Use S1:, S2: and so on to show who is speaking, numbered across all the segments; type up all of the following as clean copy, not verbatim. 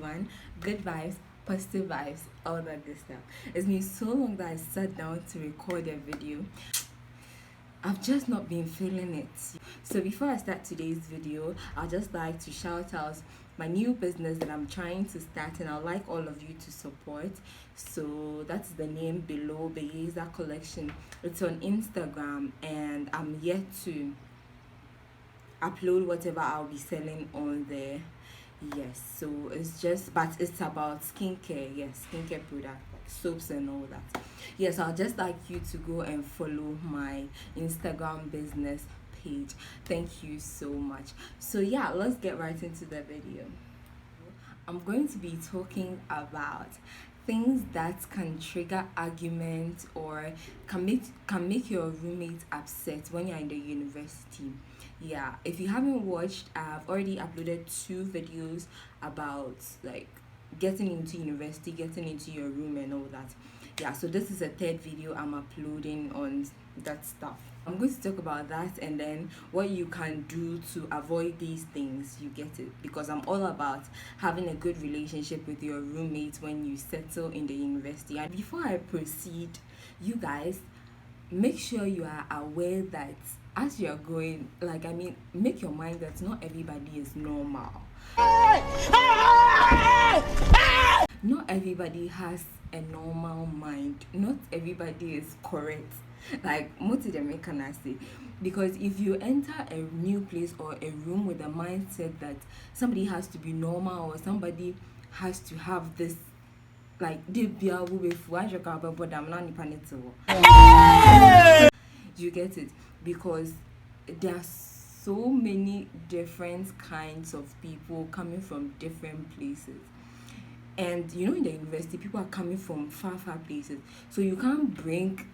S1: everyone. Good vibes, positive vibes, all that good stuff. It's been so long that I sat down to record a video. I've just not been feeling it. So before I start today's video, I'd just like to shout out my new business that I'm trying to start, and I'd like all of you to support. So that's the name below, Belleza collection. It's on Instagram, and I'm yet to upload whatever I'll be selling on there. Yes, so but it's about skincare. Yes, skincare product, soaps and all that. Yes, I'll just like you to go and follow my Instagram business page. Thank you so much. So yeah, let's get right into the video. I'm going to be talking about things that can trigger argument or can make your roommate upset when you're in the university. Yeah, if you haven't watched, I've already uploaded 2 videos about like getting into university, getting into your room and all that. Yeah, so this is a third video I'm uploading on that stuff. I'm going to talk about that and then what you can do to avoid these things. You get it? Because I'm all about having a good relationship with your roommates when you settle in the university. And before I proceed, you guys, make sure you are aware that as you're going, make your mind that not everybody is normal. Not everybody has a normal mind. Not everybody is correct. Like most of them can I say, because if you enter a new place or a room with a mindset that somebody has to be normal or somebody has to have this, like you get it? Because there are so many different kinds of people coming from different places. And you know, in the university, people are coming from far places. So you can't bring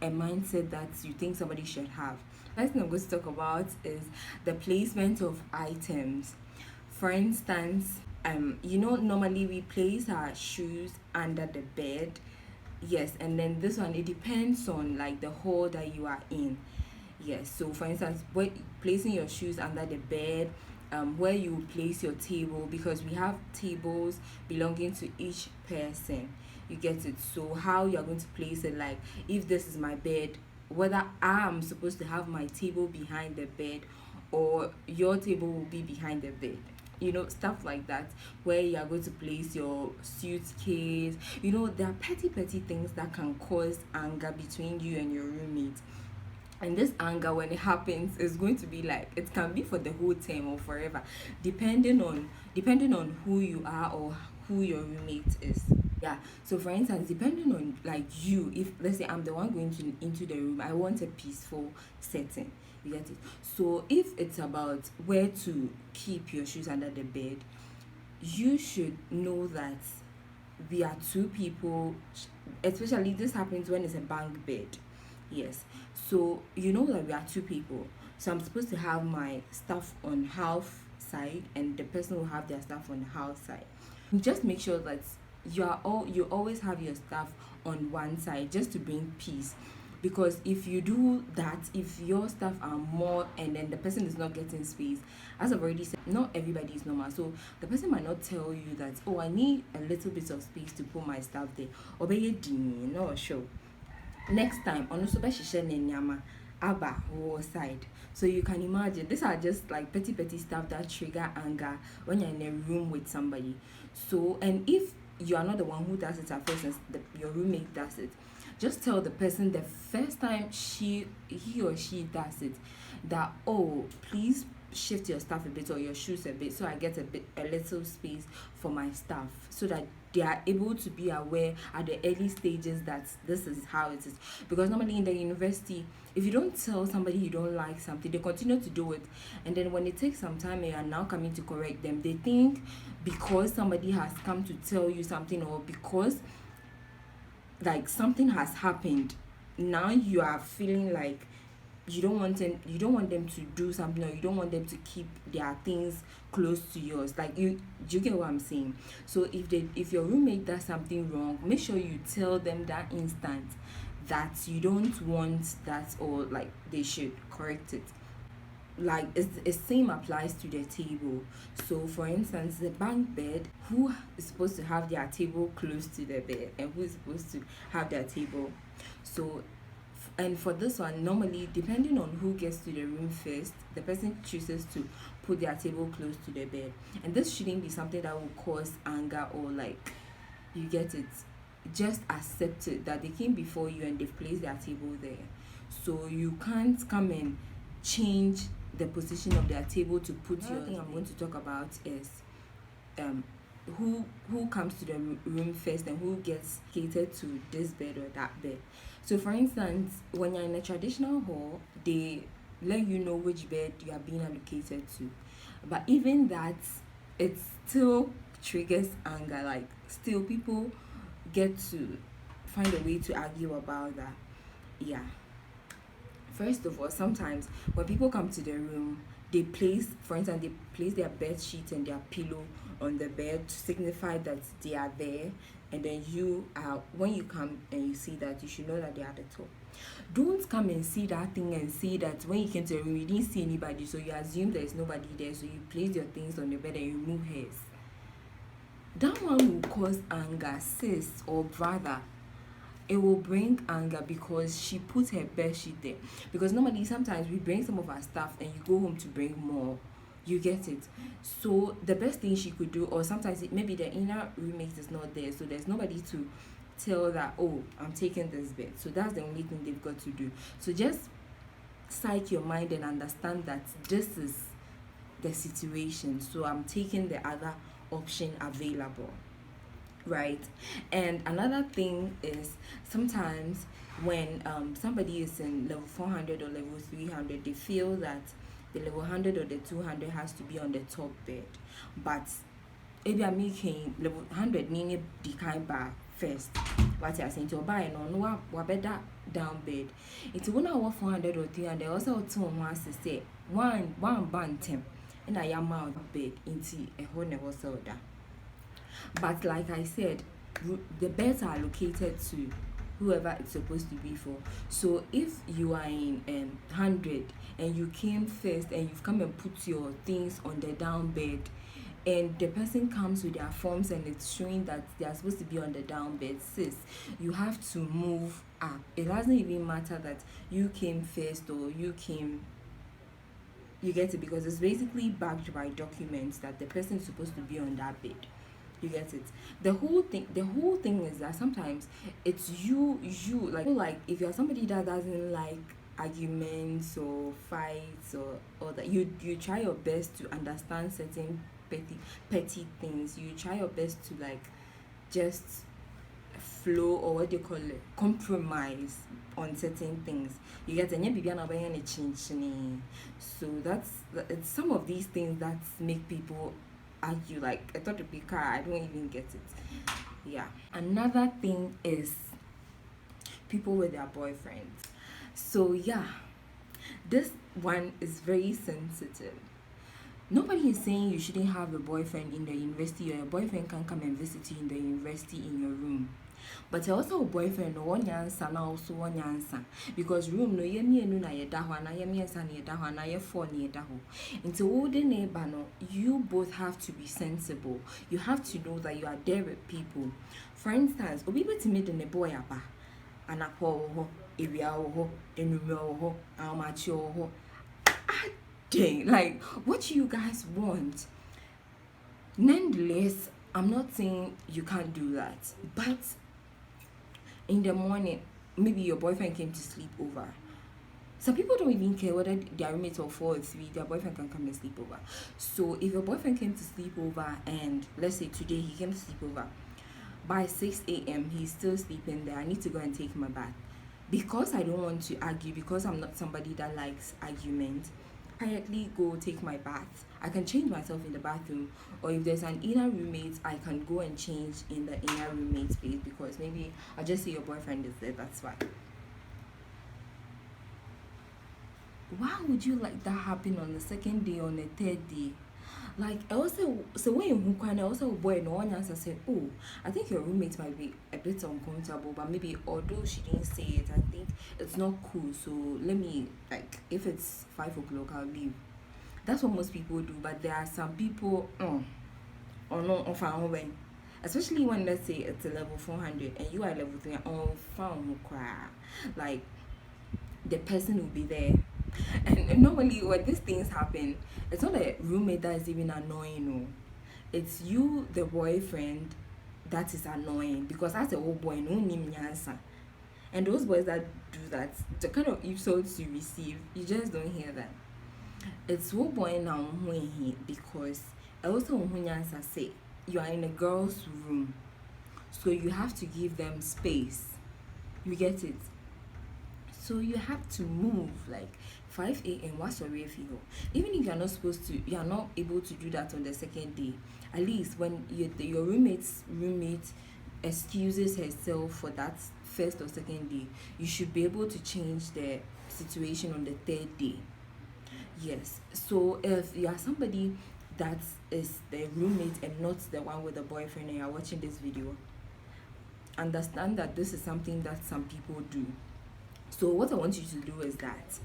S1: a mindset that you think somebody should have. First thing I'm going to talk about is the placement of items. For instance, normally we place our shoes under the bed. Yes, and then this one, it depends on like the hall that you are in. Yes, so for instance, placing your shoes under the bed, where you place your table, because we have tables belonging to each person. You get it? So how you're going to place it, like if this is my bed, whether I'm supposed to have my table behind the bed or your table will be behind the bed. Stuff like that, where you are going to place your suitcase. There are petty things that can cause anger between you and your roommate. And this anger, when it happens, is going to be like, it can be for the whole term or forever, depending on who you are or who your roommate is. Yeah, so for instance, depending on like you, if let's say I'm the one going into the room, I want a peaceful setting. You get it? So if it's about where to keep your shoes under the bed, you should know that we are 2 people. Especially this happens when it's a bunk bed. Yes, so you know that we are 2 people, so I'm supposed to have my stuff on half side and the person will have their stuff on the half side. Just make sure that you always have your stuff on one side, just to bring peace. Because if you do that, if your stuff are more and then the person is not getting space, as I've already said, not everybody is normal. So the person might not tell you that, oh, I need a little bit of space to put my stuff there, or no, sure. Next time on nyama aba whole side. So you can imagine, these are just like petty stuff that trigger anger when you're in a room with somebody. So, and if you are not the one who does it at first, your roommate does it, just tell the person the first time he or she does it that, oh, please shift your stuff a bit or your shoes a bit so I get a little space for my stuff, so that they are able to be aware at the early stages that this is how it is. Because normally in the university, if you don't tell somebody you don't like something, they continue to do it, and then when it takes some time and you are now coming to correct them, they think because somebody has come to tell you something, or because like something has happened, now you are feeling like you don't want them to do something, or you don't want them to keep their things close to yours. Like you get what I'm saying? So if your roommate does something wrong, make sure you tell them that instant that you don't want that, or like they should correct it. like it's same applies to the table. So for instance, the bunk bed, who is supposed to have their table close to the bed and who is supposed to have their table. So and for this one, normally depending on who gets to the room first, the person chooses to put their table close to the bed. And this shouldn't be something that will cause anger or like, you get it. Just accept it that they came before you and they've placed their table there. So you can't come and change the position of their table to put your thing. I'm going to talk about is um who comes to the room first and who gets catered to this bed or that bed. So for instance, when you're in a traditional hall, they let you know which bed you are being allocated to. But even that, it still triggers anger. Like still people get to find a way to argue about that. Yeah. First of all, sometimes when people come to the room, they place, for instance, they place their bed sheet and their pillow on the bed to signify that they are there. And then you are, when you come and you see that, you should know that they are at the top. Don't come and see that thing and see that when you came to the room, you didn't see anybody, so you assume there is nobody there, so you place your things on the bed and you move hairs. That one will cause anger, sis or brother. It will bring anger because she put her bed sheet there. Because normally sometimes we bring some of our stuff and you go home to bring more. You get it. So the best thing she could do, or sometimes maybe the inner roommate is not there, so there's nobody to tell that, oh, I'm taking this bed. So that's the only thing they've got to do. So just psych your mind and understand that this is the situation, so I'm taking the other option available, right? And another thing is sometimes when somebody is in level 400 or level 300, they feel that the level 100 or the 200 has to be on the top bed, but maybe I'm making level 100 meaning the kind bar first. What you're saying to buy no what better down bed. It's one hour 400 or 300. Also, two wants to say one bantam and I am out bed into a whole never saw that. But like I said, the beds are allocated to whoever it's supposed to be for. So if you are in 100 and you came first and you've come and put your things on the down bed, and the person comes with their forms and it's showing that they are supposed to be on the down bed, sis, you have to move up. It doesn't even matter that you came first or you came, you get it, because it's basically backed by documents that the person is supposed to be on that bed. You get it. The whole thing is that sometimes it's you like if you're somebody that doesn't like arguments or fights or that, you try your best to understand certain petty things. You try your best to like just flow, or what do you call it, compromise on certain things. You get it. So it's some of these things that make people argue. Like I thought it'd be car, I don't even get it. Yeah. Another thing is people with their boyfriends. So yeah, this one is very sensitive. Nobody is saying you shouldn't have a boyfriend in the university, or your boyfriend can come and visit you in the university in your room. But also a boyfriend no one answer na also one answer, because room no ye me na ye da ho na ye me answer na ye da ho na ye four na ye da ho. Into wo de neighbor no, you both have to be sensible. You have to know that you are there with people. For instance, obi betimi de ne boy aba anapo wo ho, ewia wo ho, enumre wo ho, amachi wo ho. Dang, like what you guys want. Nonetheless, I'm not saying you can't do that, but in the morning, maybe your boyfriend came to sleep over. Some people don't even care whether their roommates or 4 or 3, their boyfriend can come and sleep over. So if your boyfriend came to sleep over, and let's say today he came to sleep over, by 6 a.m. he's still sleeping there, I need to go and take my bath. Because I don't want to argue, because I'm not somebody that likes argument, quietly go take my bath. I can change myself in the bathroom, or if there's an inner roommate, I can go and change in the inner roommate space, because maybe I'll just say your boyfriend is there, that's why. Why would you like that happen on the second day, on the third day? Like also, so when you can also boy no one answer said, oh, I think your roommate might be a bit uncomfortable, but maybe although she didn't say it, I think it's not cool. So let me, like, if it's 5 o'clock, I'll leave. That's what most people do. But there are some people, or no, of our own. Especially when, let's say, it's a level 400 and you are level 3, on found cry. Like, the person will be there. And normally, when these things happen, it's not a roommate that is even annoying, no. It's you, the boyfriend, that is annoying, because as a old boy, no name answer. And those boys that do that, the kind of insults you receive, you just don't hear that. It's old boy now when he, because also when you say you are in a girl's room, so you have to give them space. You get it? So you have to move like 5 a.m. What's your feel? Even if you are not able to do that on the second day. At least when your roommate excuses herself for that first or second day, you should be able to change the situation on the third day. Yes. So if you are somebody that is the roommate and not the one with the boyfriend, and you are watching this video, understand that this is something that some people do. So what I want you to do is that,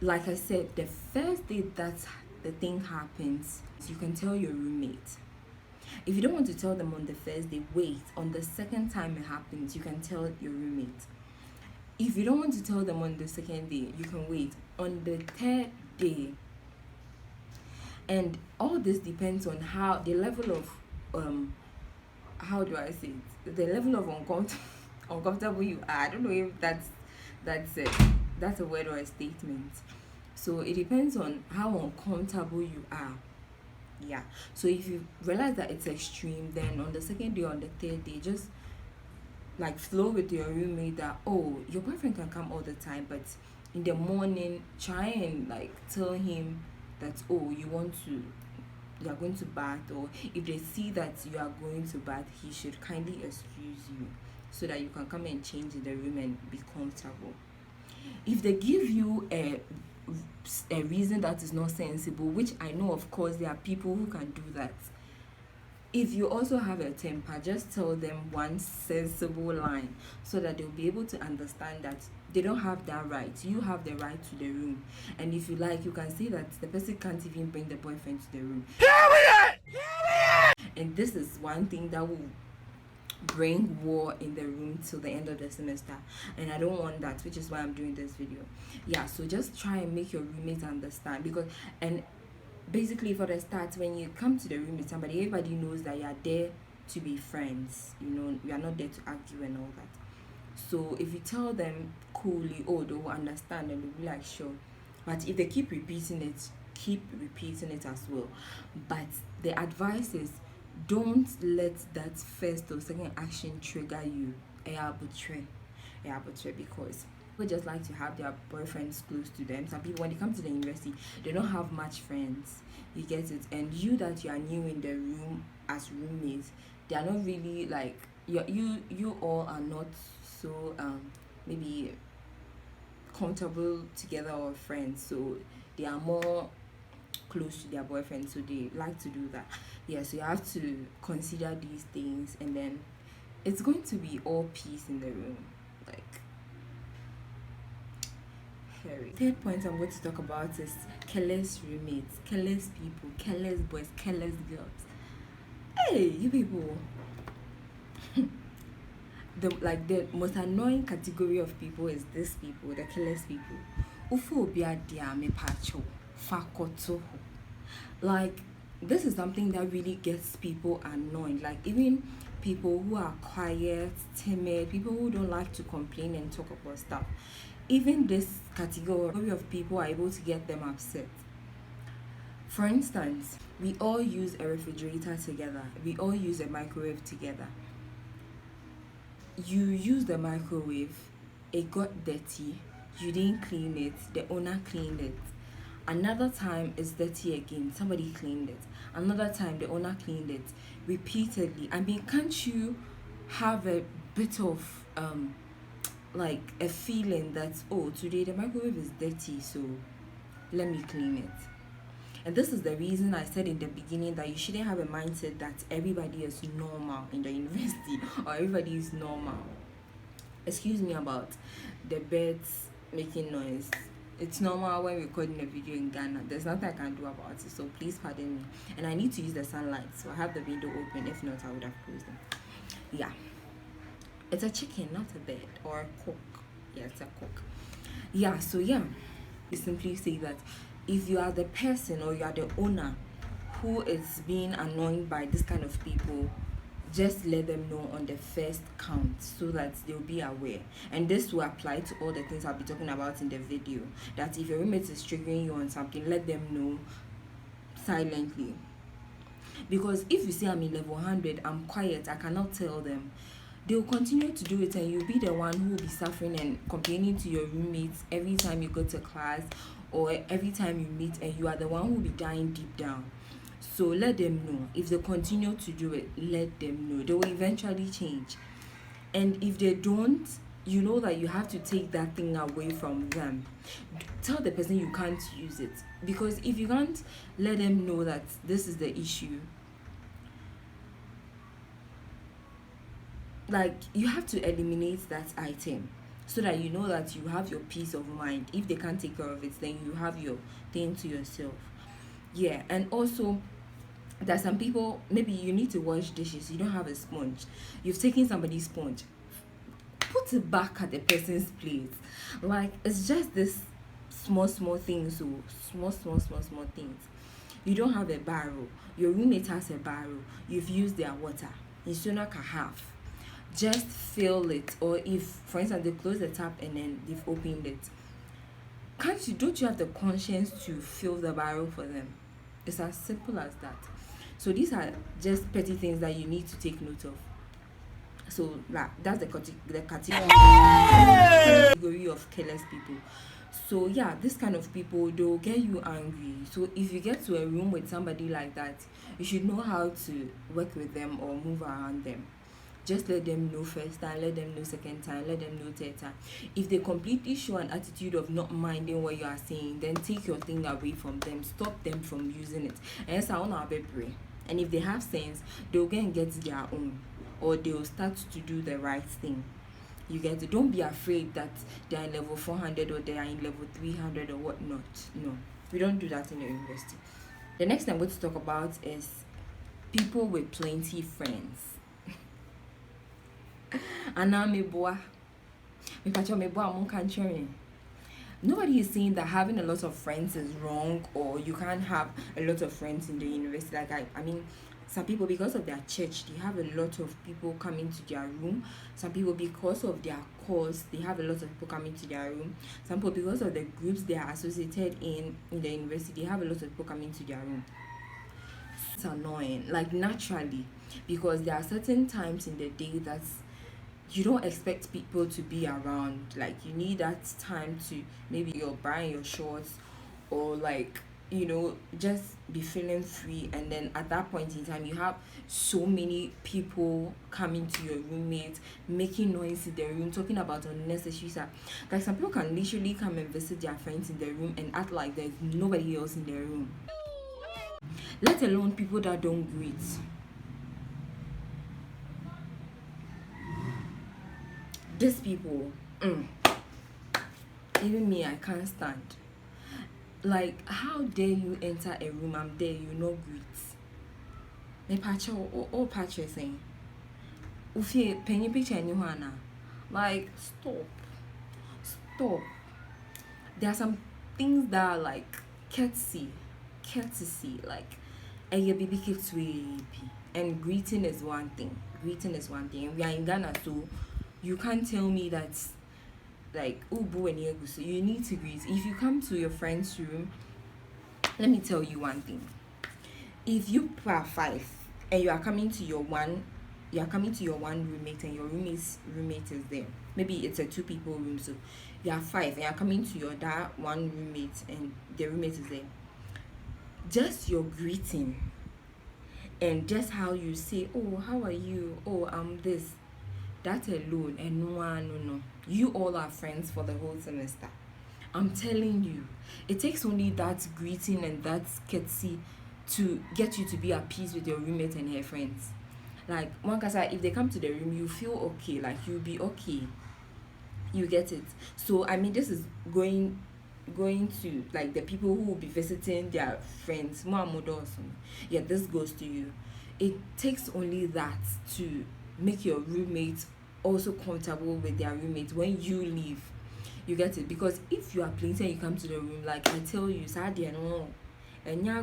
S1: like I said, the first day that the thing happens, you can tell your roommate. If you don't want to tell them on the first day, wait. On the second time it happens, you can tell your roommate. If you don't want to tell them on the second day, you can wait. On the third day, and all this depends on how the level of how do I say it? The level of uncomfortable you are. I don't know if that's a word or a statement. So it depends on how uncomfortable you are. Yeah. So if you realize that it's extreme, then on the second day, on the third day, just like flow with your roommate that, oh, your boyfriend can come all the time, but in the morning try and like tell him that, oh, you are going to bath, or if they see that you are going to bath, he should kindly excuse you so that you can come and change in the room and be comfortable. If they give you a reason that is not sensible, which I know of course there are people who can do that, if you also have a temper, just tell them one sensible line so that they'll be able to understand that they don't have that right. You have the right to the room. And if you like, you can say that the person can't even bring the boyfriend to the room. And this is one thing that will bring war in the room till the end of the semester, and I don't want that, which is why I'm doing this video. Yeah, so just try and make your roommate understand, because and basically for the start, when you come to the room with somebody, everybody knows that you are there to be friends. You are not there to argue and all that. So if you tell them coolly, oh, they will understand and they'll be like, sure. But if they keep repeating it as well. But the advice is, don't let that first or second action trigger you. Because people just like to have their boyfriends close to them. Some people, when they come to the university, they don't have much friends. You get it? And you that you are new in the room as roommates, they are not really like you all are not so maybe comfortable together or friends, so they are more close to their boyfriend, so they like to do that. Yeah, so you have to consider these things, and then it's going to be all peace in the room. Like, Harry. Third point I'm going to talk about is careless roommates, careless people, careless boys, careless girls. Hey, you people. The most annoying category of people is these people, the careless people. Like, this is something that really gets people annoyed. Like, even people who are quiet, timid, people who don't like to complain and talk about stuff, even this category of people are able to get them upset. For instance, we all use a refrigerator together, we all use a microwave together. You use the microwave, it got dirty, you didn't clean it, the owner cleaned it. Another time it's dirty again, somebody cleaned it. Another time the owner cleaned it repeatedly. I mean, can't you have a bit of like a feeling that, oh, today the microwave is dirty, so let me clean it. And this is the reason I said in the beginning that you shouldn't have a mindset that everybody is normal in the university or everybody is normal. Excuse me about the beds making noise. It's normal when recording a video in Ghana. There's nothing I can do about it, so please pardon me. And I need to use the sunlight, so I have the window open. If not, I would have closed them. Yeah, it's a chicken, not a bird or a cock. Yeah, it's a cock. Yeah, so yeah, you simply say that if you are the person or you are the owner who is being annoyed by this kind of people, just let them know on the first count so that they'll be aware. And this will apply to all the things I'll be talking about in the video. That if your roommate is triggering you on something, let them know silently. Because if you say I'm in level 100, I'm quiet, I cannot tell them, they'll continue to do it, and you'll be the one who will be suffering and complaining to your roommates every time you go to class or every time you meet, and you are the one who will be dying deep down. So let them know. If they continue to do it, let them know. They will eventually change. And if they don't, you know that you have to take that thing away from them. Tell the person you can't use it. Because if you can't let them know that this is the issue, like, you have to eliminate that item so that you know that you have your peace of mind. If they can't take care of it, then you have your thing to yourself. Yeah. And also, there's some people, maybe you need to wash dishes, you don't have a sponge, you've taken somebody's sponge, put it back at the person's plate. Like, it's just this small things. So small things. You don't have a barrel, your roommate has a barrel, you've used their water, you still not can have, just fill it. Or if, for instance, they close the tap and then they've opened it, don't you have the conscience to fill the barrel for them? It's as simple as that. So these are just petty things that you need to take note of. So that's the category of careless people. So yeah, this kind of people, they'll get you angry. So if you get to a room with somebody like that, you should know how to work with them or move around them. Just let them know first time, let them know second time, let them know third time. If they completely show an attitude of not minding what you are saying, then take your thing away from them. Stop them from using it. And if they have sense, they'll go and get their own, or they'll start to do the right thing. You get it? Don't be afraid that they are in level 400 or they are in level 300 or whatnot. No, we don't do that in the university. The next thing I'm going to talk about is people with plenty friends. Nobody is saying that having a lot of friends is wrong, or you can't have a lot of friends in the university. Like, I mean, some people, because of their church, they have a lot of people coming to their room. Some people, because of their course, they have a lot of people coming to their room. Some people, because of the groups they are associated in the university, they have a lot of people coming to their room. It's annoying, like, naturally, because there are certain times in the day that you don't expect people to be around. Like, you need that time to, maybe you're buying your shorts, or like, just be feeling free. And then at that point in time, you have so many people coming to your roommate, making noise in the room, talking about unnecessary stuff. Like, some people can literally come and visit their friends in the room and act like there's nobody else in their room, let alone people that don't greet. These people, even me, I can't stand. Like, how dare you enter a room, I'm there, you no greet. Me patch or patch saying, Ufi penny picture anyone. Like, stop. There are some things that are like courtesy, like a baby kids way, and greeting is one thing. We are in Ghana, so you can't tell me that, like, you need to greet. If you come to your friend's room, let me tell you one thing. If you are 5 and you are coming to your one roommate, and your roommate is there, maybe it's a 2 people room, so you are 5 and you are coming to your that one roommate and the roommate is there, just your greeting and just how you say, oh, how are you, oh, I'm this, that alone, and no, you all are friends for the whole semester. I'm telling you, it takes only that greeting and that courtesy to get you to be at peace with your roommate and her friends. Like, one case, if they come to the room, you feel okay, like, you'll be okay. You get it? So, I mean, this is going going to like the people who will be visiting their friends, yeah, this goes to you. It takes only that to make your roommates also comfortable with their roommates when you leave. You get it? Because if you are plenty and you come to the room, like I tell you, Sadia no, and ya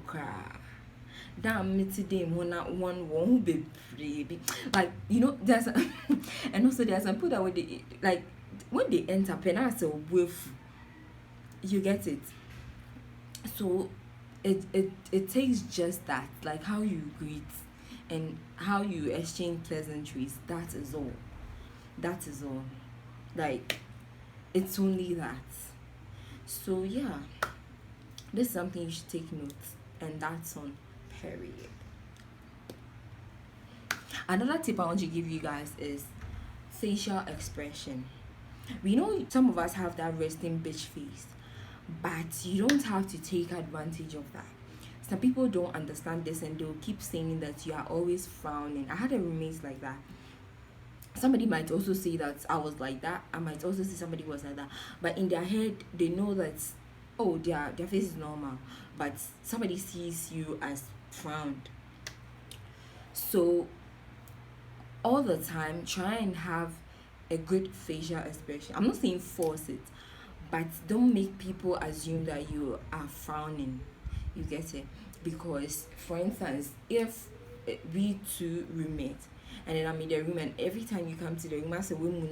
S1: cry. Damn me today one baby. Like, you know, there's and also there's some people that when they like when they enter penasa with, you get it. So it takes just that, like how you greet and how you exchange pleasantries. That is all. That is all. Like, it's only that. So yeah, this is something you should take note, and that's on period. Another tip I want to give you guys is facial expression. We know some of us have that resting bitch face, but you don't have to take advantage of that. Some people don't understand this and they'll keep saying that you are always frowning. I had a roommate like that. Somebody might also say that I was like that. I might also say somebody was like that. But in their head, they know that, oh, their face is normal. But somebody sees you as frowned. So all the time, try and have a good facial expression. I'm not saying force it, but don't make people assume that you are frowning. You get it? Because, for instance, if we two roommates and then I'm in the room and every time you come to the room, I say, you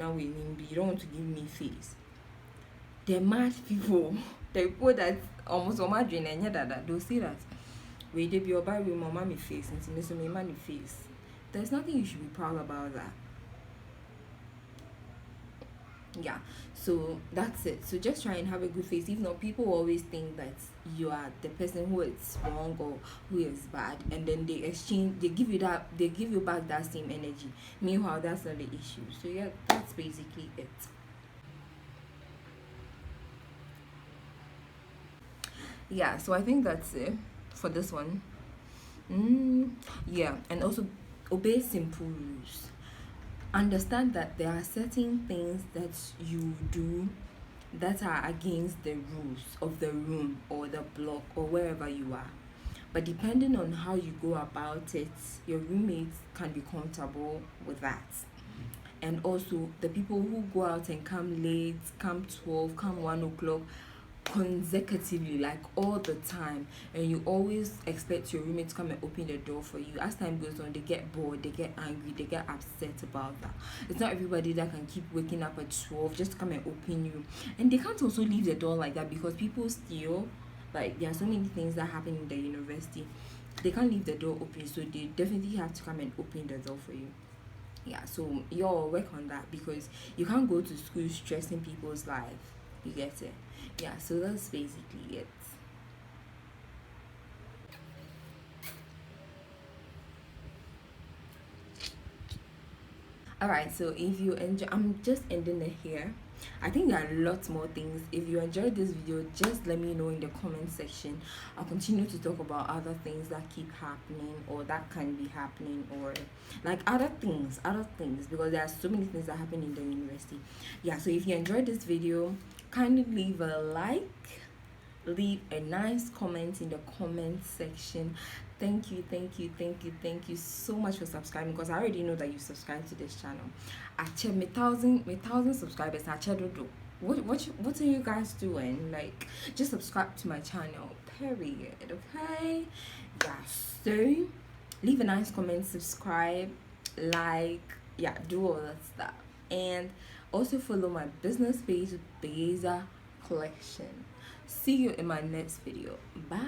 S1: don't want to give me face. They're mad people. The people that almost imagine and that they'll say that. We did be about room or mommy face and to me money face. There's nothing you should be proud about that. Yeah, so that's it. So just try and have a good face. Even though people always think that you are the person who is wrong or who is bad, and then they give you back that same energy. Meanwhile, that's not the issue. So yeah, that's basically it. Yeah, so I think that's it for this one. Yeah, and also obey simple rules. Understand that there are certain things that you do that are against the rules of the room or the block or wherever you are. But depending on how you go about it, your roommates can be comfortable with that. And also, the people who go out and come late, come 12, come 1 o'clock, consecutively, like all the time, and you always expect your roommate to come and open the door for you. As time goes on, they get bored, they get angry, they get upset about that. It's not everybody that can keep waking up at 12 just to come and open you, and they can't also leave the door like that because people steal. Like, there are so many things that happen in the university. They can't leave the door open, so they definitely have to come and open the door for you. Yeah, so y'all work on that because you can't go to school stressing people's life. You get it? Yeah, so that's basically it. Alright, so if you enjoy, I'm just ending it here. I think there are lots more things. If you enjoyed this video, just let me know in the comment section. I'll continue to talk about other things that keep happening or that can be happening, or like other things because there are so many things that happen in the university. Yeah, so if you enjoyed this video, kindly leave a like, leave a nice comment in the comment section. Thank you so much for subscribing, because I already know that you subscribe to this channel. Actually, me thousand subscribers. Actually, what are you guys doing? Like, just subscribe to my channel. Period. Okay. Yeah. So leave a nice comment, subscribe, like, yeah, do all that stuff, and also follow my business page, Belleza Collection. See you in my next video. Bye.